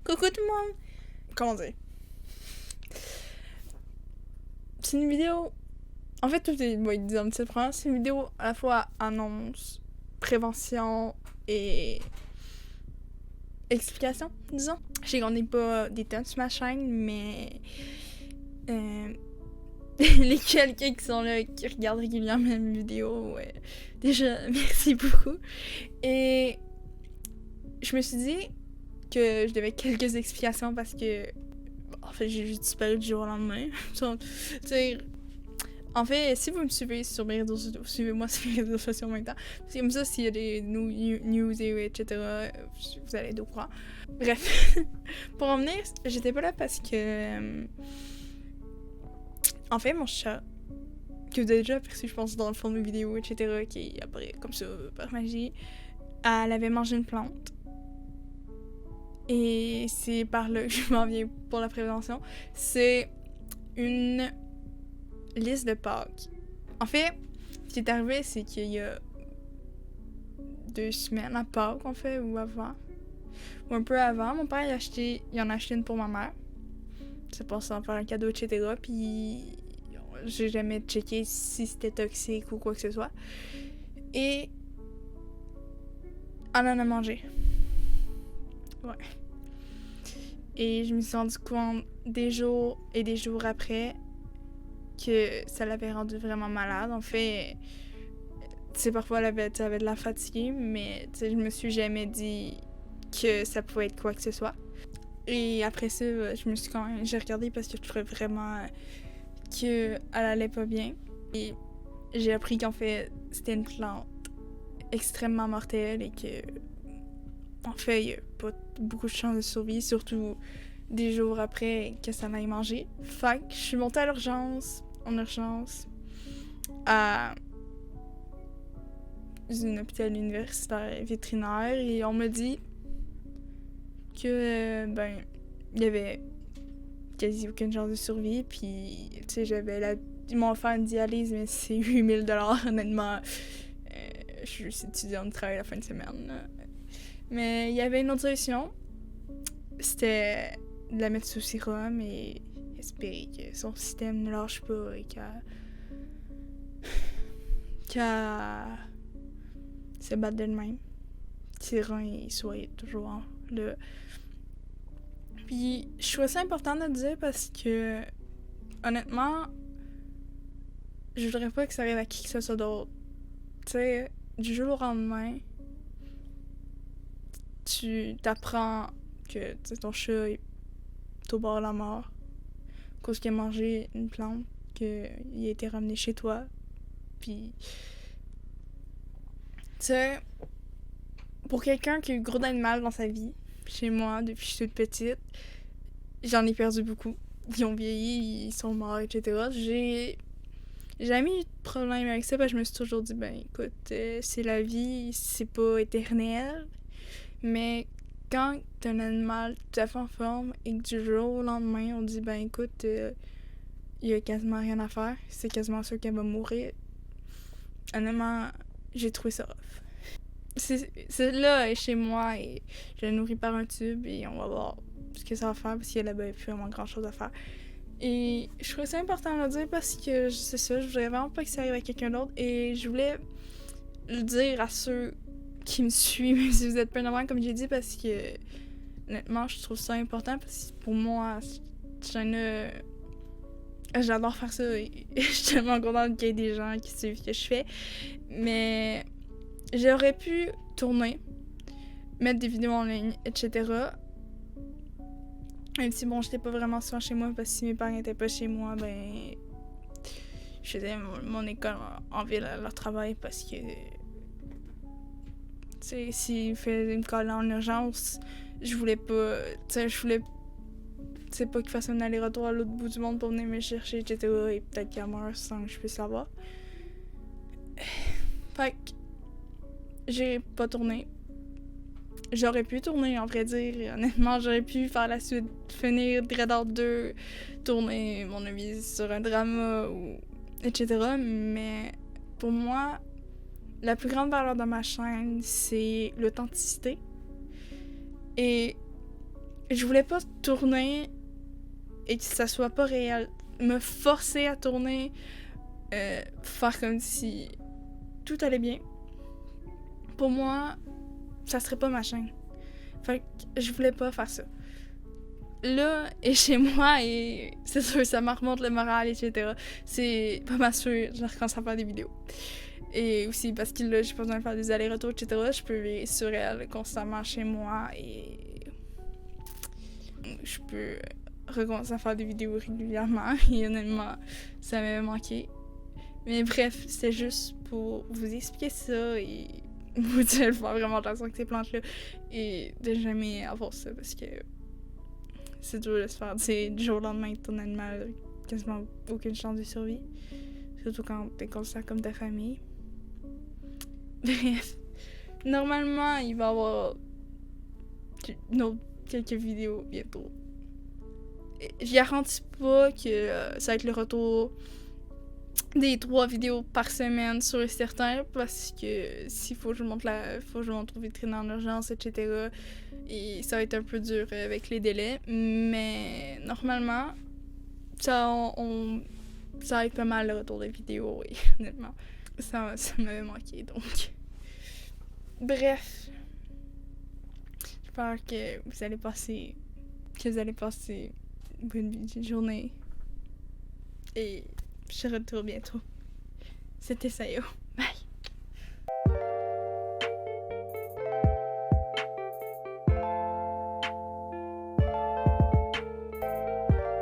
Coucou tout le monde! Comment dire? C'est une vidéo... En fait, tout est dit dans le titre. C'est une vidéo à la fois annonce, prévention et explication, disons. Je sais qu'on n'est pas des tonnes sur ma chaîne, mais... les quelqu'un qui sont là, qui regardent régulièrement mes vidéos, déjà, merci beaucoup. Et je me suis dit que je devais quelques explications parce que en fait j'ai juste disparu du jour au lendemain. En fait, si vous me suivez sur mes réseaux sociaux, suivez-moi sur mes réseaux sociaux en même temps. C'est comme ça, s'il y a des news et etc., vous allez être au courant. Bref, pour en venir, j'étais pas là parce que en fait, mon chat, que vous avez déjà aperçu, je pense, dans le fond de mes vidéos, etc., qui apparaît comme ça par magie, elle avait mangé une plante. Et c'est par là que je m'en viens pour la prévention. C'est une liste de Pâques. En fait, ce qui est arrivé, c'est qu'il y a 2 semaines à Pâques, en fait, ou avant. Ou un peu avant, mon père il en a acheté une pour ma mère. C'est pour ça, en faire un cadeau, etc. Puis j'ai jamais checké si c'était toxique ou quoi que ce soit. Et elle en a mangé. Ouais. Et je me suis rendu compte des jours et des jours après que ça l'avait rendue vraiment malade. En fait, tu sais, parfois elle avait de la fatigue, mais tu sais, je me suis jamais dit que ça pouvait être quoi que ce soit. Et après ça, j'ai regardé parce que je trouvais vraiment qu'elle allait pas bien. Et j'ai appris qu'en fait, c'était une plante extrêmement mortelle et que, en fait, il y a pas beaucoup de chances de survie, surtout des jours après que ça m'aille manger. Fait que je suis montée en urgence, à un hôpital universitaire vétérinaire et on m'a dit que, il y avait quasi aucune chance de survie, puis, tu sais, ils m'ont offert une dialyse, mais c'est 8000 $, honnêtement. Je suis juste étudiante, travaille la fin de semaine. Mais il y avait une autre solution. C'était de la mettre sous sérum et espérer que son système ne lâche pas et qu'elle se batte d'elle-même. Ses reins ils soient toujours là. Puis je trouve ça important de le dire parce que honnêtement, je voudrais pas que ça arrive à qui que ce soit d'autre. Tu sais, du jour au lendemain, tu t'apprends que ton chat est au bord de la mort à cause qu'il a mangé une plante, qu'il a été ramené chez toi. Puis, tu sais, pour quelqu'un qui a eu gros d'animal dans sa vie, chez moi, depuis que je suis toute petite, j'en ai perdu beaucoup. Ils ont vieilli, ils sont morts, etc. J'ai jamais eu de problème avec ça parce que je me suis toujours dit, écoute, c'est la vie, c'est pas éternel. Mais quand t'as un animal tout à fait en forme et que du jour au lendemain, on dit, écoute, il y a quasiment rien à faire, c'est quasiment sûr qu'elle va mourir. Honnêtement, j'ai trouvé ça rough. Celle-là est chez moi et je la nourris par un tube et on va voir ce que ça va faire parce qu'elle a plus vraiment grand chose à faire. Et je trouvais ça important de le dire parce que c'est ça, je voudrais vraiment pas que ça arrive à quelqu'un d'autre et je voulais le dire à ceux qui me suivent, même si vous êtes pas normal comme j'ai dit, parce que honnêtement, je trouve ça important parce que pour moi, j'adore faire ça et je suis tellement contente qu'il y ait des gens qui suivent ce que je fais. Mais j'aurais pu tourner, mettre des vidéos en ligne, etc. Même si j'étais pas vraiment souvent chez moi parce que si mes parents étaient pas chez moi, je faisais mon école en ville à leur travail parce que s'ils faisaient une colle en urgence, je voulais pas pas qu'ils fassent un aller-retour à l'autre bout du monde pour venir me chercher, etc. Et peut-être qu'elle meurt sans que je puisse savoir. Fait que j'ai pas tourné. J'aurais pu tourner, en vrai dire. Honnêtement, j'aurais pu faire la suite, finir Dread 2, tourner mon avis sur un drama, etc. Mais pour moi, la plus grande valeur de ma chaîne, c'est l'authenticité. Et je voulais pas tourner et que ça soit pas réel. Me forcer à tourner, faire comme si tout allait bien. Pour moi, ça serait pas ma chaîne. Fait que je voulais pas faire ça. Là, et chez moi, et c'est sûr, ça me remonte le moral, etc. C'est pas ma sûr, je recommence à faire des vidéos. Et aussi parce que là, j'ai pas besoin de faire des allers-retours, etc. Je peux vivre sur elle constamment chez moi et je peux recommencer à faire des vidéos régulièrement. Et honnêtement, ça m'avait manqué. Mais bref, c'était juste pour vous expliquer ça et vous dire de faire vraiment attention avec ces plantes-là et de jamais avoir ça parce que c'est dur de se faire dire du jour au lendemain que ton animal a quasiment aucune chance de survie. Surtout quand t'es considéré comme ta famille. Bref, normalement, il va y avoir quelques vidéos bientôt. Je garantis pas que ça va être le retour des 3 vidéos par semaine sur et certain parce que s'il faut que je monte au vétérinaire en urgence, etc. Et ça va être un peu dur avec les délais. Mais normalement, ça va être pas mal le retour des vidéos et honnêtement, ça m'avait manqué donc. Bref. J'espère que vous allez passer une bonne journée. Et je retourne bientôt. C'était Sayo.